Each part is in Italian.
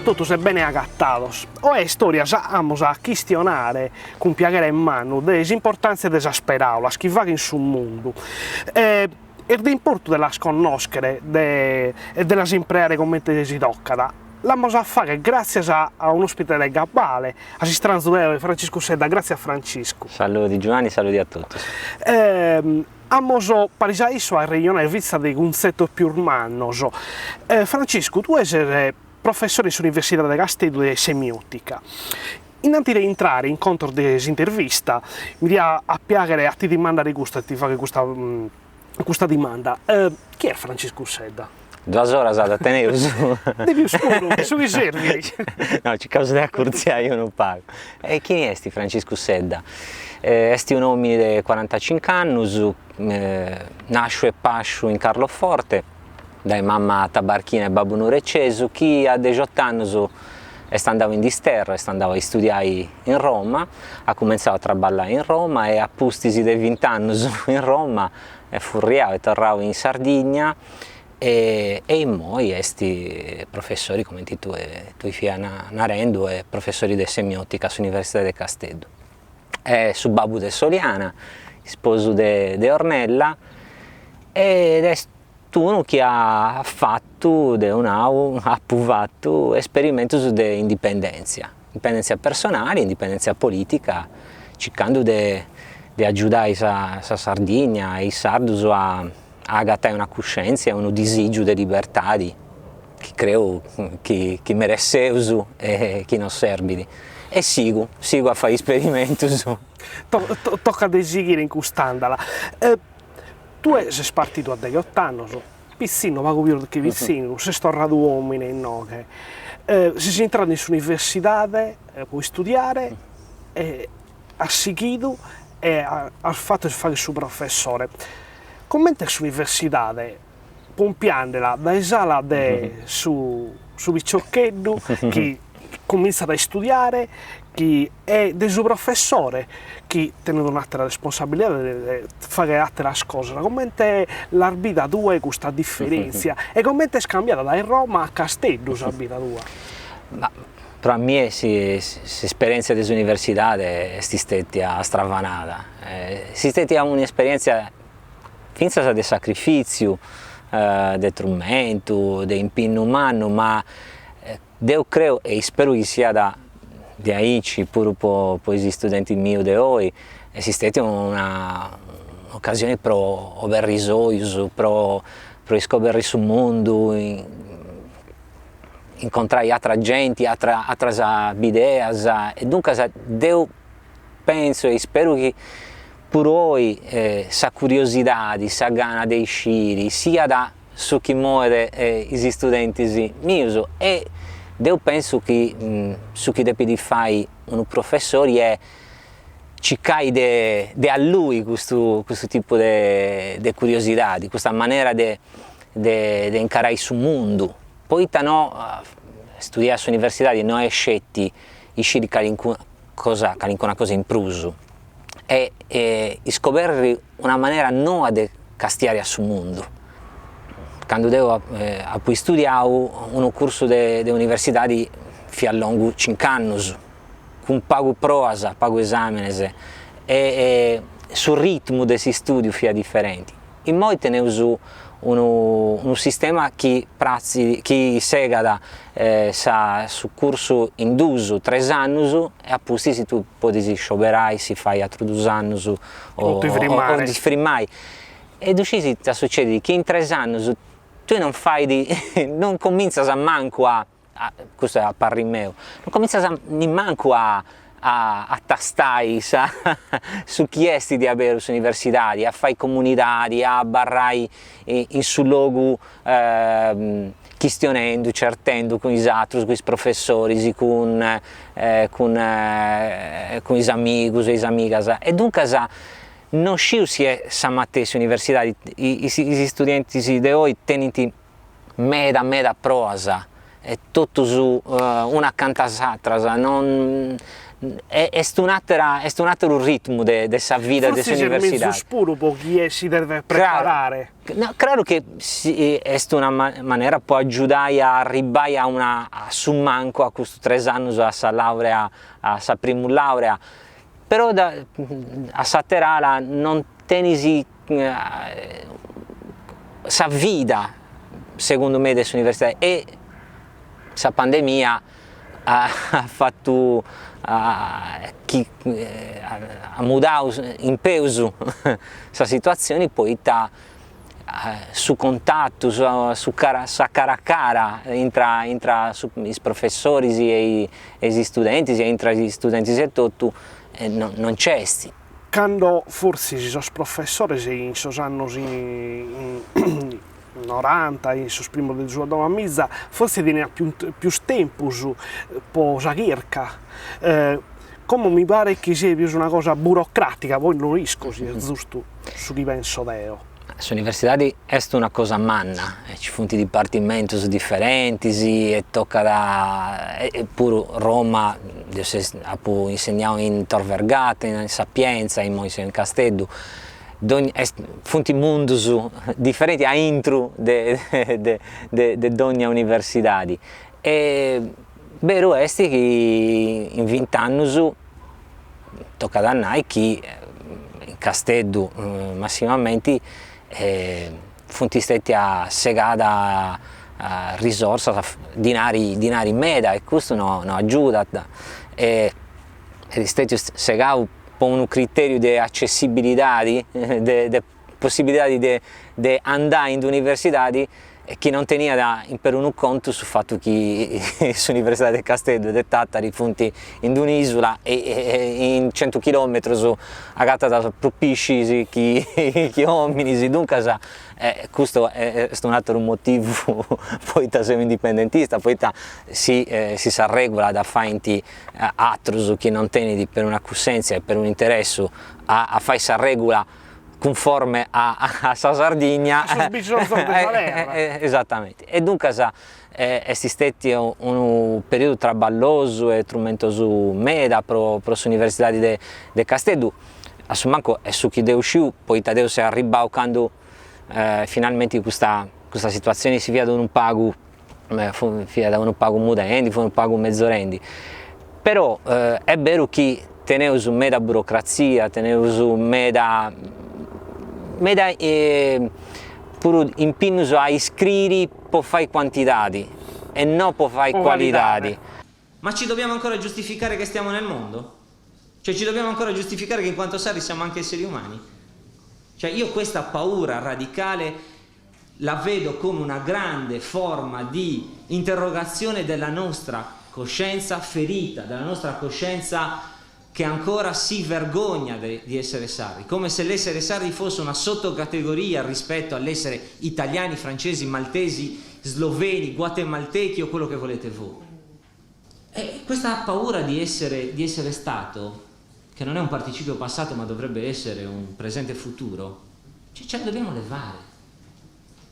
todos e bene agattados. Oe storias amos a questionare con piaghere in mano des importanze des paraulas chi vaghen sul mondo. E d'importo de las conoscere e de las impreare come si toccada. L'amos a fare grazie a un ospite del Gabbale, a Sistranzo Francisco Sedda. Grazie a Francisco. Saluti Giovanni, saluti a tutti. Amoso parisaiso a regione vizza di Gunzetto più urmanoso. Francisco, tu sei professore all'Università di Castello di Semiotica. Innanzi di entrare in contro dell'intervista, mi dia a piacere a ti domanda di gusto, a ti fare questa domanda. Chi è Francisco Sedda? 2 ore da tenere su. Devi oscuro, su chi servi? No, ci causa della curzia, io non pago. E chi è Francisco Sedda? È un uomo di 45 anni, nasce e pasce in Carloforte, da mamma tabarchina e babbo Nureccesu, che a 18 anni è andato in disterra, è andato a studiare in Roma, ha cominciato a lavorare in Roma e a pustisi dei 20 anni in Roma è furriato e tornato in Sardegna. E poi questi professori come tu fai narendo e professori di semiotica all'Università di Castello. È su babbo de Soliana, sposo di Ornella, ed è uno che ha fatto ha provato esperimenti di indipendenza personale, indipendenza politica, cercando di aiutare la Sardegna e i sardi a agattare una coscienza e un desiderio di libertà che credo che merece e che non serve. E sigo a fare esperimenti. Tocca desigire in quest'andala. Tu sei partito a 18 anni, piccino, vago più che piccino, sei tornato uomini in noghe. Sei entrato in università, puoi studiare, hai seguito e hai fatto fare il suo professore. Commenta sull'università, pompiandola da sala su Piccioccheddu, che comincia a studiare, che è del suo professore, che tiene un'altra responsabilità di fare altre cose. Commenta la vita tua questa differenza e commenta è scambiata da Roma a Castello la vita tua. Ma per me l'esperienza dell'università è stata stravanata, è stata un'esperienza finza di sacrificio, di tormento, di impegno umano, ma io credo e spero che sia da aici pure per gli studenti miei di oggi, è stata un'occasione per aver riso, per scoprire sul mondo, incontrare altre gente, altre idee, e dunque io penso e spero che per voi questa curiosità, questa gana di uscire, sia da su chi muove gli studenti miei, e io penso che su chi deve fare un professore è cercare di a lui questo tipo di curiosità, di questa maniera di incarare il mondo. Poi studiare all'università non è scetti uscire qualunque cosa in pruso. E scoprire una maniera nuova di castiare sul mondo. Quando io ho studiato un corso di università di a lungo 5 anni, con pago prosa, pago esami, e sul ritmo dei studi è differente. In poi tenevo un sistema che segue sul corso in 2-3 anni e apposta se tu puoi scioperare, si fai altri 2 anni o ti fermai. E così succede che in 3 anni tu non cominci a manco questo è a parri mio, non cominci manco a tastare su chiesti di avere l'università, a fare comunità, a barrare in sul luogo questionando, cercando con gli altri, con i professori, con gli amici e le amiche. E dunque non sciu si è stessa università, gli studenti di oggi tengono meda prosa, è tutto su una accanto all'altra, non è un altro ritmo de sa vida delle università. Forse c'è mezzo spuro per chi si deve preparare. No, credo che è una maniera può aiutare a arrivare a su manco a questi 3 anni a sa laurea, a sa prima laurea, però a Satterala non tenisi sa vita, secondo me, delle università, e sa pandemia ha fatto ha mudato in peso questa situazione, poi su contatto, su cara a cara intra i professori e gli studenti, intra gli studenti e tutto, non c'è. Quando forse i professori in questi anni 90, in sul primo del giorno della mizza, forse viene più tempo per la ricerca. Come mi pare che sia più una cosa burocratica, poi non riesco, giusto su chi penso io. L'università è una cosa manna, ci sono dipartimenti differenti, e tocca pure Roma, ho insegnato in Tor Vergata, in Sapienza, in Castello, funti mondi differenti a intro di ogni università. E vero è che in 20 anni tocca da noi che in Castello massimamente funti stati a segata risorse, dinari meda, e questo non aiuta. È stato segato per un criterio di accessibilità, di possibilità di andare in università che non tenia per un conto sul fatto che l'Università del Castello e del Tattari funti in un'isola e in 100 km agata da più pesci che uomini, dunque questo è un altro motivo. Poi siamo indipendentista, poi si regola da fare altri che non teni per una coscienza e per un interesse a fare questa regola conforme a Sardegna. Esattamente. E dunque è stato un periodo traballoso e tormentoso meda per l'Università di Castello. A suo manco è su chi deve uscire, poi Tadeo si è arrivato quando finalmente questa situazione si via da un pago mudendi, un pago mezzorendi. Però è vero che tenevo su meda burocrazia, tenevo su meda pure impegno a iscrivere per fare quantità e non per fare qualità. Ma ci dobbiamo ancora giustificare che stiamo nel mondo? Cioè ci dobbiamo ancora giustificare che in quanto tali siamo anche esseri umani? Cioè io questa paura radicale la vedo come una grande forma di interrogazione della nostra coscienza ferita, della nostra coscienza che ancora si vergogna di essere sardi, come se l'essere sardi fosse una sottocategoria rispetto all'essere italiani, francesi, maltesi, sloveni, guatemaltechi o quello che volete voi. E questa paura di essere stato, che non è un participio passato ma dovrebbe essere un presente futuro, ce la dobbiamo levare,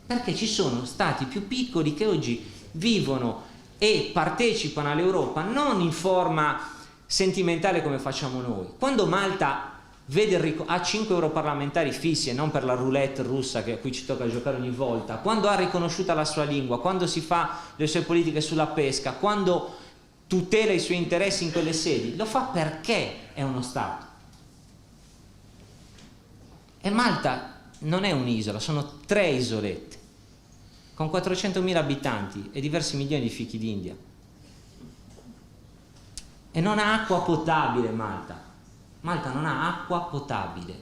perché ci sono stati più piccoli che oggi vivono e partecipano all'Europa non in forma sentimentale come facciamo noi. Quando Malta ha 5 europarlamentari fissi e non per la roulette russa a cui ci tocca giocare ogni volta, quando ha riconosciuta la sua lingua, quando si fa le sue politiche sulla pesca, quando tutela i suoi interessi in quelle sedi, lo fa perché è uno Stato. E Malta non è un'isola, sono 3 isolette con 400.000 abitanti e diversi milioni di fichi d'India. E non ha acqua potabile Malta. Malta non ha acqua potabile.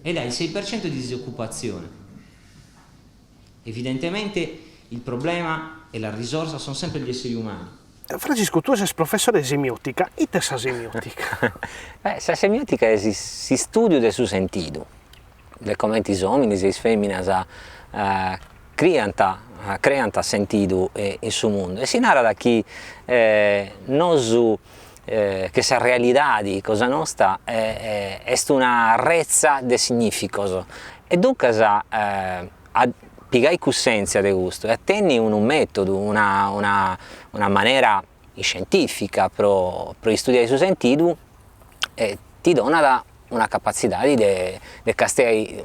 Ed ha il 6% di disoccupazione. Evidentemente il problema e la risorsa sono sempre gli esseri umani. Francesco, tu sei professore di semiotica. E te sa semiotica? La semiotica è il studio del suo sentito. Le commenti uomini e femmine creano sentito in suo mondo. E si narra da chi noi che sa realtà di cosa nostra è una rezza di significato. E dunque a piegare coscienza di questo e attendi un metodo, una maniera scientifica pro studiare su sentido ti dona una capacità di castigare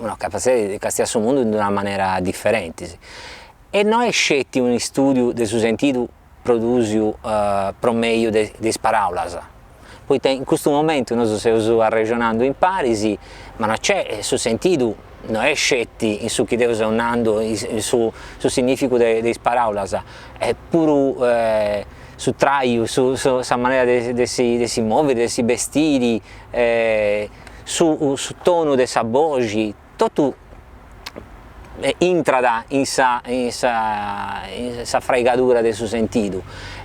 sul mondo in una maniera differente. E noi scetti un studio del suo sentido produce pro meglio di paraulas. Poi in questo momento noi stiamo ragionando in Parisi, ma non c'è sul sentido, non è scetti in su chi devo usando su significato delle paraulas, è pure su traio, su maniera di si muovere, di si vestire, su tono dei voci, tutto entra in sa fregatura del suo sentido.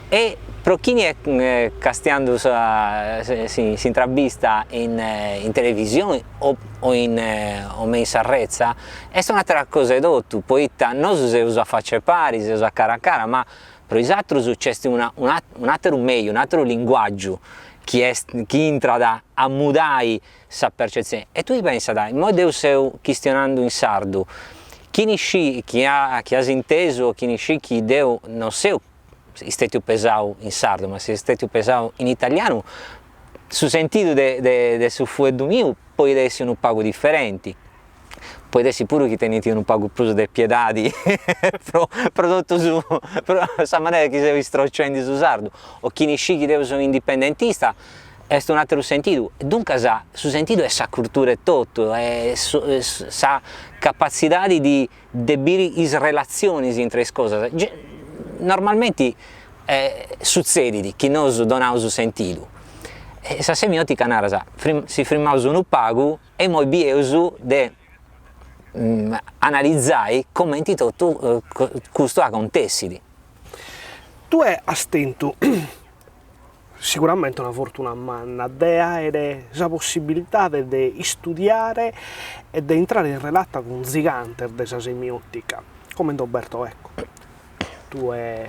E per chi è castiando si intravista in televisione o in Sarrezza, è un'altra cosa tutto, poi non si usa a facce pari, si usa a cara a cara, ma per esatto c'è un altro meglio, un altro linguaggio che entra a mudare la percezione. E tu pensi, dai, mo devo stare questionando in sardo, chi ha inteso, chi devo, non so, stato pesato in sardo, ma se è stato pesato in italiano, su sentito del suo fuoco mio, poi essere un pago differente. Può essere pure che tenete un pago più di piedadi prodotto su questa maniera che si stroccendi su sardo, o chi ne sceglie deve essere un indipendentista, è un altro sentito. Dunque, su sentito è sa cultura e tutto, è sa capacità di debire le relazioni tra le cose. Normalmente succede che noi doniamo su sentito. E sa semiotica narra, si firmava un pago e poi bieuso di analizzare come tutto questo acontece. Tu hai stento sicuramente una fortuna manna, avere la possibilità di studiare e di entrare in relazione con un gigante della semiotica, come Umberto Eco. Tu hai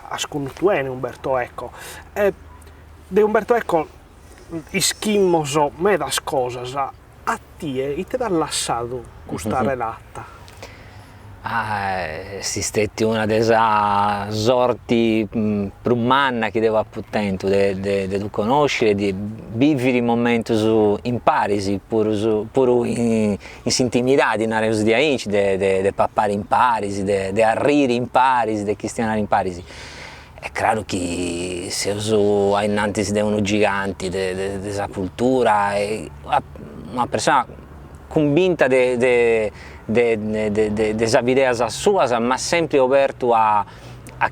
ascoltato Umberto Eco. Di Umberto Eco ischimmoso me das cosas. A te ti ha lasciato questa relatta? Si stette una delle sorti umane che devo appunto di conoscere, di vivere il momento in Parisi, pure in intimità, di andare di amici, di pappare in Parisi, di arrivare in Parisi, di cristianare in Parisi. È chiaro che se uso innanzi di uno gigante della cultura, è una persona convinta delle idee sue, ma sempre aperto a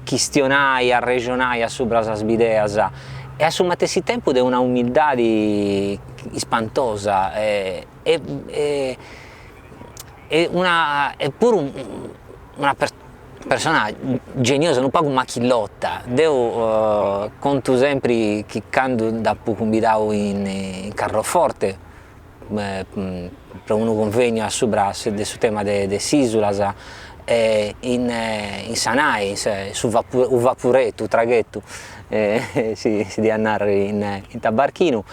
questionare, a ragionare sopra le idee, e al stesso tempo di una umiltà spantosa, è pure una persona geniosa, non poco macchilotta. Devo conto sempre che quando dopo convidato in Carloforte per un convegno sopra sul tema delle isole, in Sanai, su vaporetto, traghetto, si deve andare in tabarchino,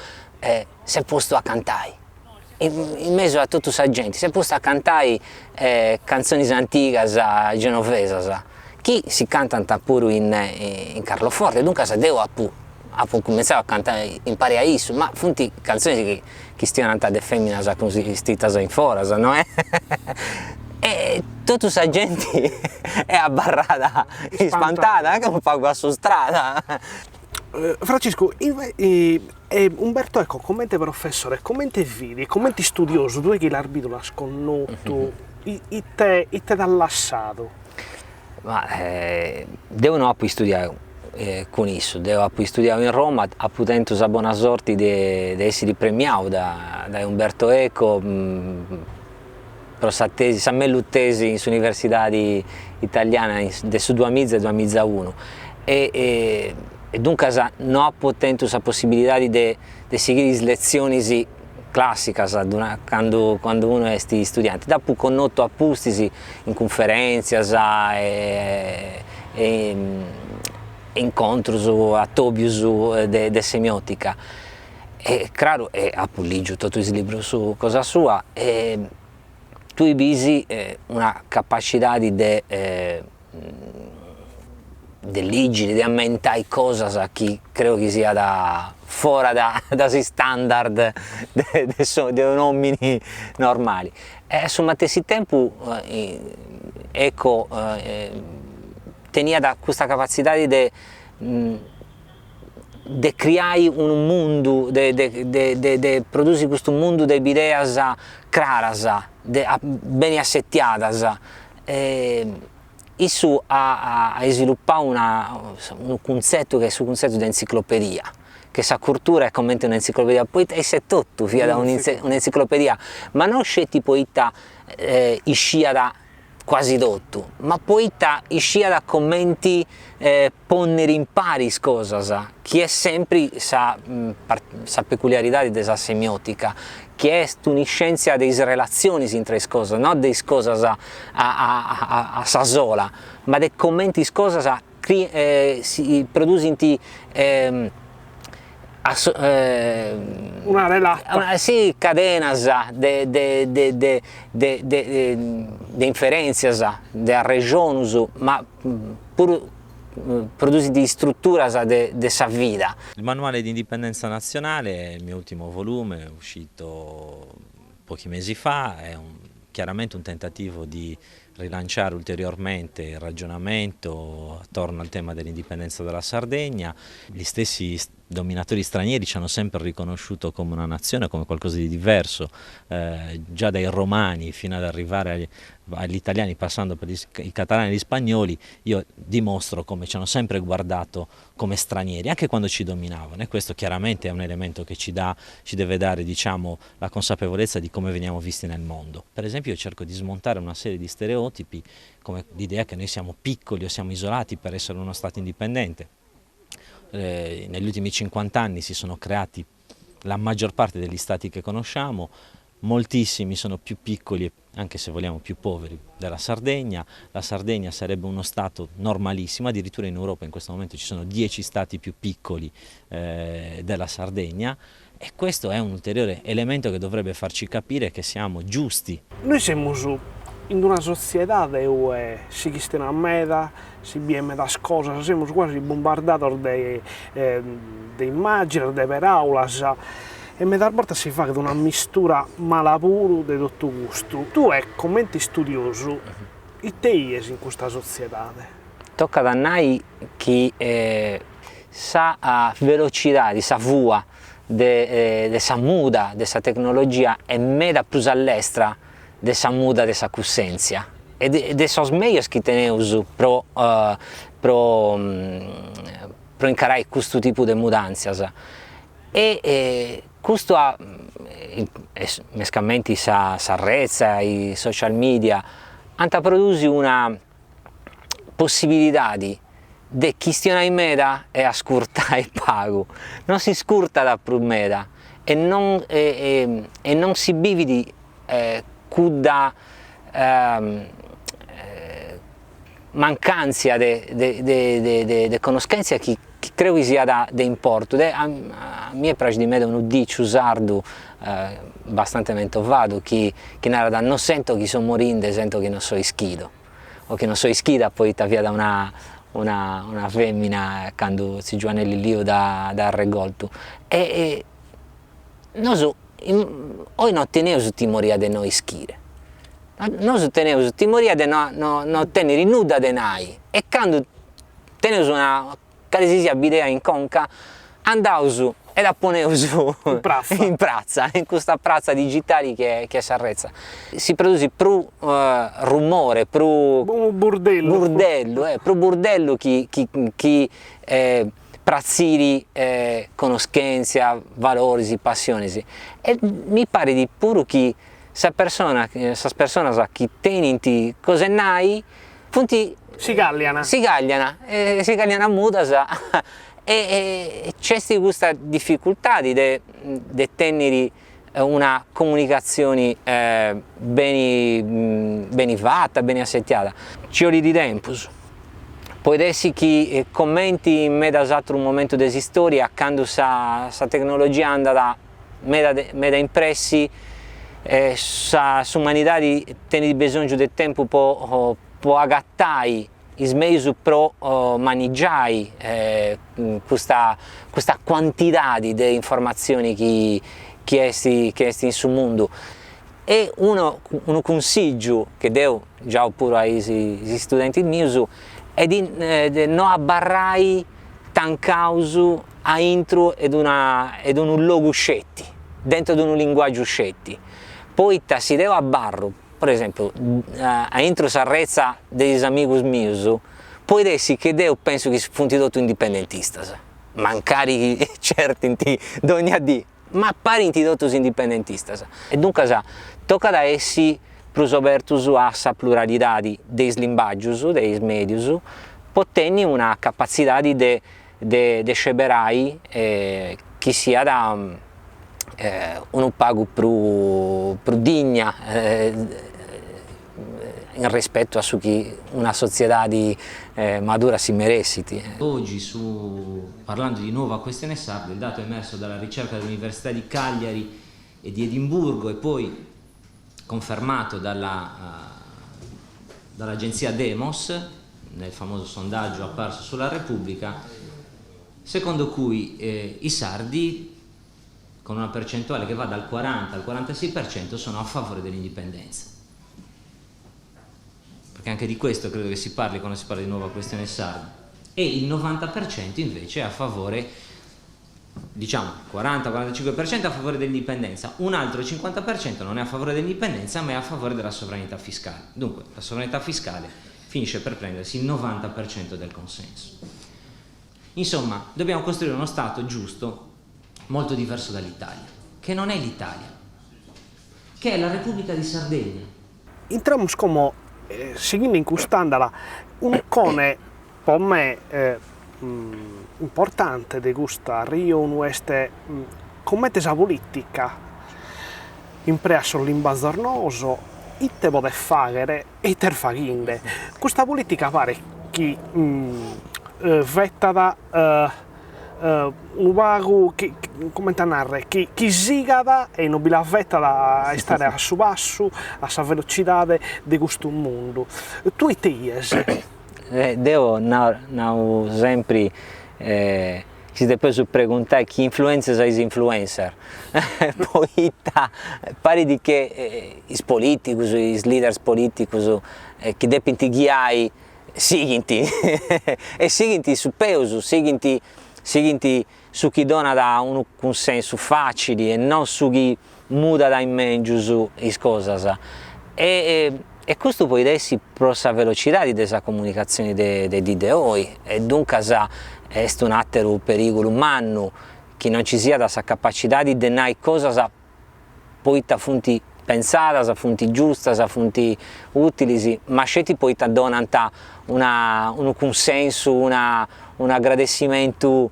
si è posto a cantare. In mezzo a tutta questa gente si è posto a cantare canzoni antiche genovesi, che si cantano pure in Carloforte, dunque devo cominciare a cantare in Pariaiso, ma funti canzoni che stiano andando femmine così stite in fora, no? E tutta questa gente è abbarrata, spantata, anche un po' su strada. Francesco, Umberto Eco, come professore, come vedi, come studioso, tu che l'arbitro l'ha sconosciuto, te dà lasciato? Ma devono poi studiare con isso, devo poi studiare in Roma, ha potuto la buona sorte di essere premiato da Umberto Eco per la tesi, la tesi in italiana del 2000-2001 e dunque non ho potuto la possibilità di seguire le lezioni classiche quando uno è studiante. Dopo connoto appusti in conferenze e incontri a Tobius de semiotica. E chiaro, ha leggiuto tutti i libri su cosa sua e tu hai una capacità di dell'igili, di ammentai cose che credo che sia da fuori da si standard dei uomini normali. E su matessi tempo ecco tenia da questa capacità di creare un mondo, di produrre questo mondo di idee chiare, ben assettate. Isso ha sviluppato un concetto che è il concetto di enciclopedia, che sa cultura è come un'enciclopedia, poi è tutto via da un'enciclopedia, ma non c'è tipo iscia da quasi tutto, ma poi iscia da commenti ponere in pari cose, che è sempre sa peculiarità della semiotica, che è un'scienza delle relazioni tra le cose, non delle cose a sola, ma dei commenti cose si producono una relata. Sì, cadenas di inferenze, di regioni, ma pur produci di strutture di sa vita. Il manuale di indipendenza nazionale è il mio ultimo volume, è uscito pochi mesi fa, è chiaramente un tentativo di rilanciare ulteriormente il ragionamento attorno al tema dell'indipendenza della Sardegna. Gli stessi dominatori stranieri ci hanno sempre riconosciuto come una nazione, come qualcosa di diverso, già dai romani fino ad arrivare agli italiani, passando per i catalani e gli spagnoli. Io dimostro come ci hanno sempre guardato come stranieri, anche quando ci dominavano, e questo chiaramente è un elemento che ci deve dare, diciamo, la consapevolezza di come veniamo visti nel mondo. Per esempio io cerco di smontare una serie di stereotipi, come l'idea che noi siamo piccoli o siamo isolati per essere uno Stato indipendente. Negli ultimi 50 anni si sono creati la maggior parte degli stati che conosciamo, moltissimi sono più piccoli, anche se vogliamo più poveri, della Sardegna. La Sardegna sarebbe uno stato normalissimo, addirittura in Europa in questo momento ci sono 10 stati più piccoli della Sardegna, e questo è un ulteriore elemento che dovrebbe farci capire che siamo giusti. Noi siamo in una società dove si chiedono a meta, si viene da cose, siamo quasi bombardati di immagini, di parole, e a volte si fa una mistura malapuro di tutto gusto. Tu come studioso, e te in questa società? Tocca da noi che sa velocità, di sa vua, di sa muda, di sa tecnologia è meda più all'estra de sa muda de sa cussenza e de sos meios che teneus pro incarare questo tipo di mudanzas e questo ha mescamenti sa rezza, i social media hanno produce una possibilità di questionare meda e ascoltare il pago, non si scurta da più meda e non si vive di da mancanza di conoscenza che credo sia di importo. A me piace di me un dicio sardo abbastanza vado che narra non sento che sono morinde, sento che non so ischido o che non so ischida, poi via da una femmina quando si giù nell'Ilio da regolto e non so. Noi non teniamo timoria di noi schire, noi teniamo timoria di non tenere nuda di noi e quando teniamo una calesisia idea in conca andiamo e la poniamo in praza, in questa praza digitale che si arrezza. Si produce più rumore, più burdello che prazziri conoscenza, valori, passioni. E mi pare di pure che queste persone che tengono cose nai, si gagliano a mudas e c'è questa difficoltà di tenere una comunicazione ben fatta, ben assettiata. Ci vuole di tempo. Può essere che commenti in un momento della storia quando questa tecnologia è andata meda impressi, l'umanità tiene bisogno del tempo per adattare ismeisu pro mangiare questa quantità di informazioni che esti in su mondo. E un consiglio che do già pure ai studenti miei è di non abbarrai tan causu a intro ed un logo scetti, dentro di un linguaggio scetti. Poi si deve abbarro, per esempio, a intro s'arrezza degli amici miei, poi adesso che io penso che sono tutti indipendentisti, mancari certi d'ogni dì, ma pari tutti indipendentisti. E dunque tocca da essi prosovertus a sa pluralità dei linguaggi, dei medios, potendo una capacità di sceberai che sia da un pago più digna in rispetto a su chi una società madura si meriti. Oggi, parlando di nuova questione sarda, il dato emerso dalla ricerca dell'Università di Cagliari e di Edimburgo e poi confermato dall'agenzia Demos nel famoso sondaggio apparso sulla Repubblica, secondo cui i sardi, con una percentuale che va dal 40 al 46%, sono a favore dell'indipendenza. Perché anche di questo credo che si parli quando si parla di nuova questione sarda. E il 90% invece è a favore, diciamo 40-45% a favore dell'indipendenza, un altro 50% non è a favore dell'indipendenza ma è a favore della sovranità fiscale. Dunque la sovranità fiscale finisce per prendersi il 90% del consenso. Insomma, dobbiamo costruire uno Stato giusto, molto diverso dall'Italia, che non è l'Italia, che è la Repubblica di Sardegna. Entramos como, seguendo in quest'andola, un cone per me importante di questa riunione è come la politica in presso l'invasor e te vuole fare e te faginde. Questa politica pare che vetta da un vago che come narre che sigada e non la vetta da stare a su basso a sa velocità di questo mondo. Tu e te devo sempre si deve preguntare chi influenza i influencer. Poi pare di che i politici, i leaders politici che devono guiare seguinti e seguinti su peso, seguinti su chi dona da un consenso facile e non su chi muda da in meglio su le cose. E questo poi adesso per la velocità di questa comunicazione di oggi e dunque è un altro pericolo umano che non ci sia questa capacità di denare cose poi fonti pensate, fonti giuste, fonti utili, ma c'è poi donano un consenso, un agradecimento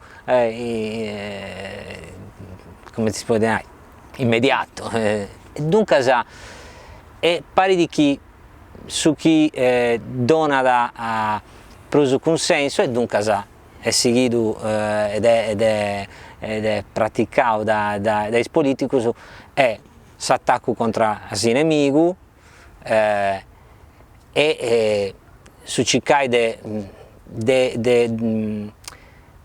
come si può dire, immediato. E dunque pare di chi su chi dona a preso consenso e dunque è seguito ed è praticato dai politici è s'attacco contro i nemici e su cercare di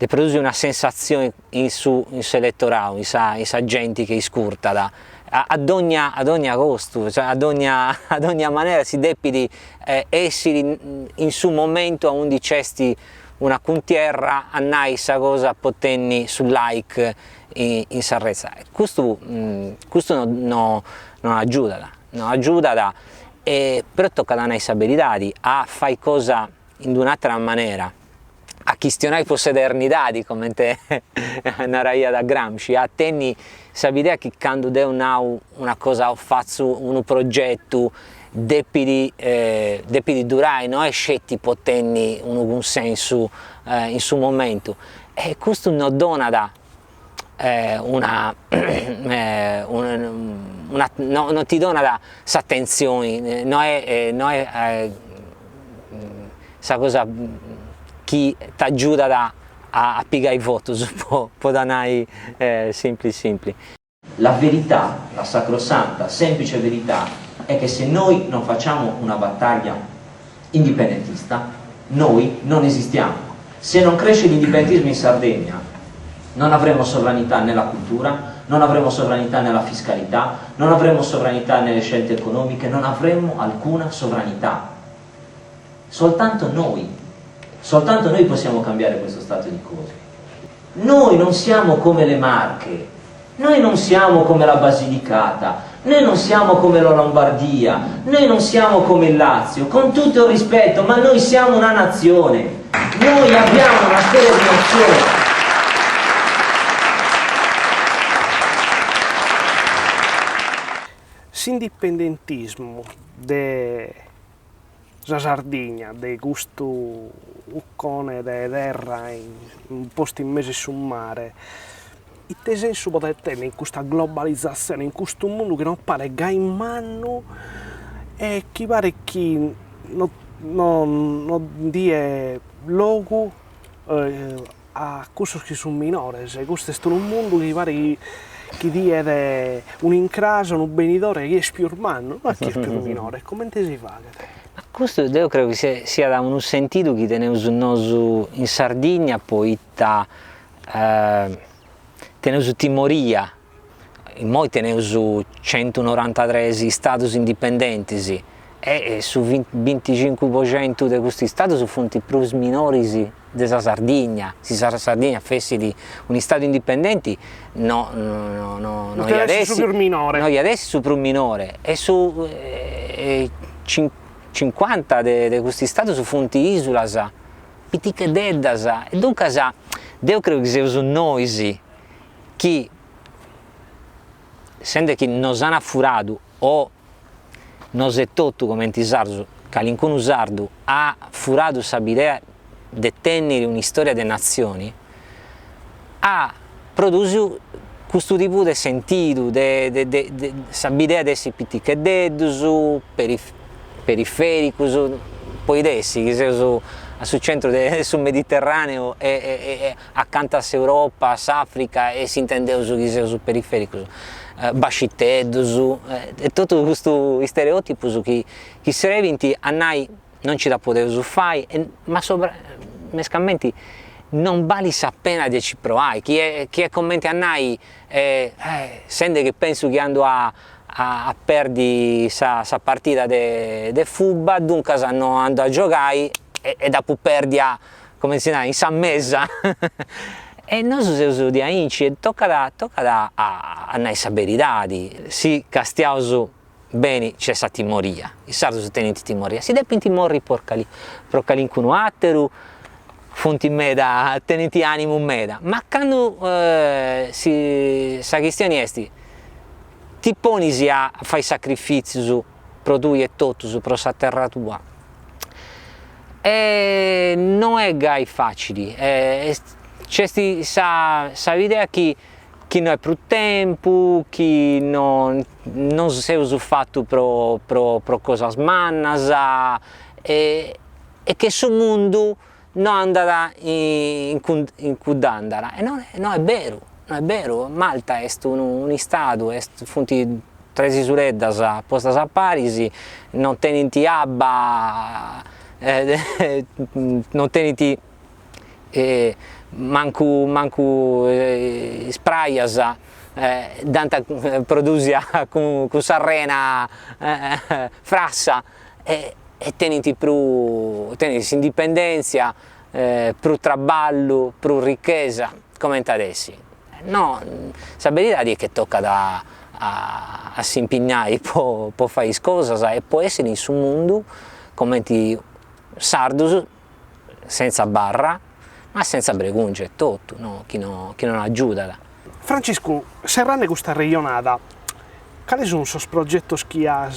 produrre una sensazione in su elettorale, in sa gente che scurta ad ogni costo, cioè ad ogni maniera si deve essere in su momento a un dicesti una contierra a questa cosa potenni sul like in Sarrezza. Questo non aiuta, però tocca da una abilità a fare cose in un'altra maniera, a questionare possedernità, come te narraia da Gramsci, a tenni l'idea che quando devo una cosa o faccio un progetto devi durare, non è scetti potenni un consenso in suo momento e questo non dona non ti dona da attenzione, non è sa cosa chi ti aiuta a piegare i voti, può dare semplice. La verità, la sacrosanta, semplice verità è che se noi non facciamo una battaglia indipendentista, noi non esistiamo. Se non cresce l'indipendentismo in Sardegna, non avremo sovranità nella cultura, non avremo sovranità nella fiscalità, non avremo sovranità nelle scelte economiche, non avremo alcuna sovranità. Soltanto noi possiamo cambiare questo stato di cose. Noi non siamo come le Marche, noi non siamo come la Basilicata, noi non siamo come la Lombardia, noi non siamo come il Lazio, con tutto il rispetto, ma noi siamo una nazione, noi abbiamo una storia di nazione. L'indipendentismo della Sardegna, di questo uccone di terra in un posto in mezzo sul mare, in che senso potete tenere in questa globalizzazione, in questo mondo che non pare che in mano e che pare che non dia luogo a cose che sono minori, questo è un mondo che pare che dia un incraso, un benidore che è più umano, non è che è più minore, come si fa? Questo io credo che sia da un sentito che teniamo in Sardegna, poi teniamo timoria, noi teniamo 193 stati indipendenti e su 25% di questi stati sono fonti più minori della Sardegna. Se la Sardegna fosse di un stato indipendente, noi adesso sono più minore e su 50 di questi stati sono fonti isole, piccole deddas, e dunque io credo che siano noi che, essendo che non hanno furato o non è tutto come ti sardo, che qualcuno sardo ha furato questa idea di tenere una storia delle nazioni, ha prodotto questo tipo di sentito, questa idea di essere piccole deddas, periferici, poi adesso che sono sul centro sul Mediterraneo e accanto all'Europa, all'Africa e si intendeva che sono periferici, basciteddos, e tutto questo stereotipo che serventi a noi non ci da poter fare, ma mescamente non vale la pena di ci provare. Chi è commenta a noi sente che penso che ando a perdere questa partita di football, dunque ando a giocare e dopo perdi come si dice, in San Mesa. E noi siamo di amici e tocca a noi verità. Se castiamo bene c'è questa timoria, i sardi sono tenuti timoria, si deve timorri per qualcuno altro, fonti meda, tenuti animo meda, ma quando la questione è ti poni a fare sacrifici per tu e tutto, per la terra tua, e non è gai facile. C'è questa idea che non è più tempo, che non si è fatto per cose mannas e che sul mondo non andrà in cui andrà. E non è vero, non è vero. Malta è un stato, è fonti tre isoleddas postas a Parisi, non tenenti abba, non tenenti manco spraias, danta produsia con sarrena frassa e teniti indipendenza, più traballo, più ricchezza, come adesso. No, la verità è che tocca a si impegnare per fare cose e può essere in su mondo come sardos senza barra, ma senza pregunce e tutto, no? Chi non aiuta. Francesco, serrane questa regionata, quali sono i progetti che hai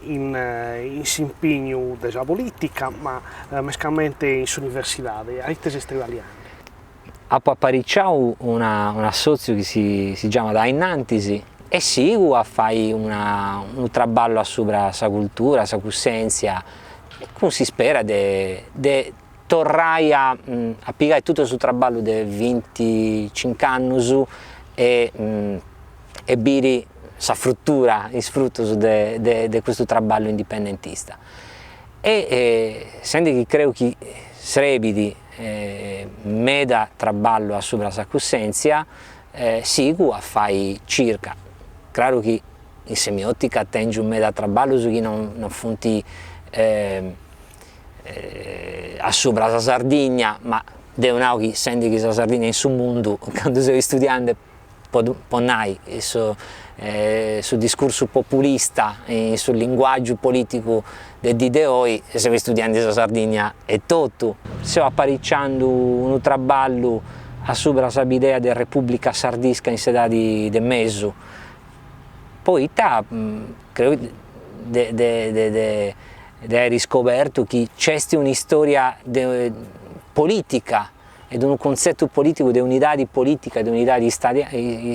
in impegno della politica, ma mescamente in università, a te italiane? A Paparicciau un socio che si chiama Dainantisi e sigo a fare un traballo sopra la cultura, la coscienza, come si spera di tornare a piegare tutto il suo traballo di 25 anni e bere la fruttura, il frutto di questo traballo indipendentista. senti che credo che srebidi meda traballo a subra sa cussenza sigu a fai circa, claro che in semiotica tengi un meda traballo su chi non funti a subra la Sardegna, ma devo che senti che la Sardegna in su mondo quando sei studiando ponai sul discorso populista e sul linguaggio politico di oggi, e se studiando la Sardegna è tutto. Stiamo apparecchiando un traballo a sopra l'idea della Repubblica Sardisca in sede di mezzo. Poi credo hai riscoperto che c'è una storia politica ed un concetto politico di unità politica, di unità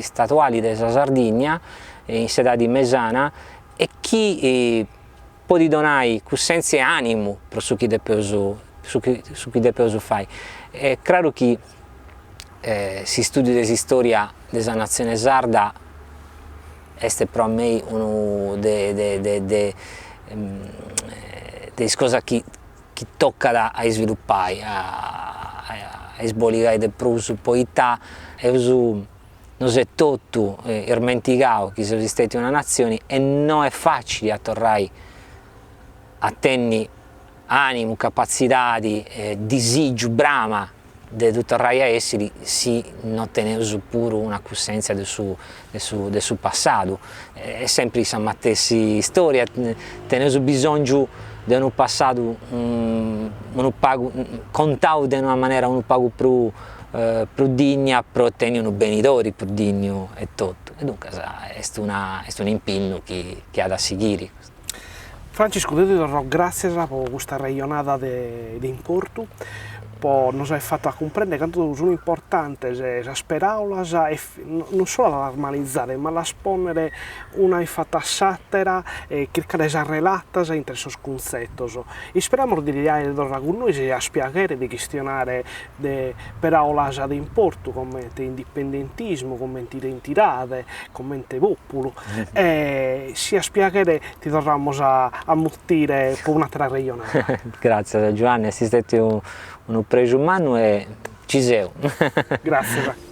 statuali della Sardegna in sede di Mesana, e chi può donare con senso e animo per su chi deposo fai. È chiaro che si studia della storia della nazione sarda è per me una delle cose che tocca a sviluppare, a sboligare del pruso, poi non è tutto ermenticato che sono stati una nazione e non è facile a tornare a tenere animo, capacità, disagio, brama di tornare a essere se non tenere pure una coscienza del suo passato. È sempre la stessa storia, tenere bisogno di un passato contato in una maniera un po' più digna per ottenere un benedore più digno e tutto. E dunque è un impegno che ha da seguire. Francisco, ti do grazie per questa ragionata di importo. Poi nos hai fatto comprendere quanto sono importanti le parole, non solo a normalizzare, ma a esponnere una fatta satira e cercare di relata entre i concetti. E speriamo di riuscire con noi a spiegare, di questionare le parole di importo, come indipendentismo, come identità, come popolo. E si a spiegare ti dovremmo a muttire per un'altra regionale. Grazie Giovanni, sei stato un preso umano e ci sei. Grazie.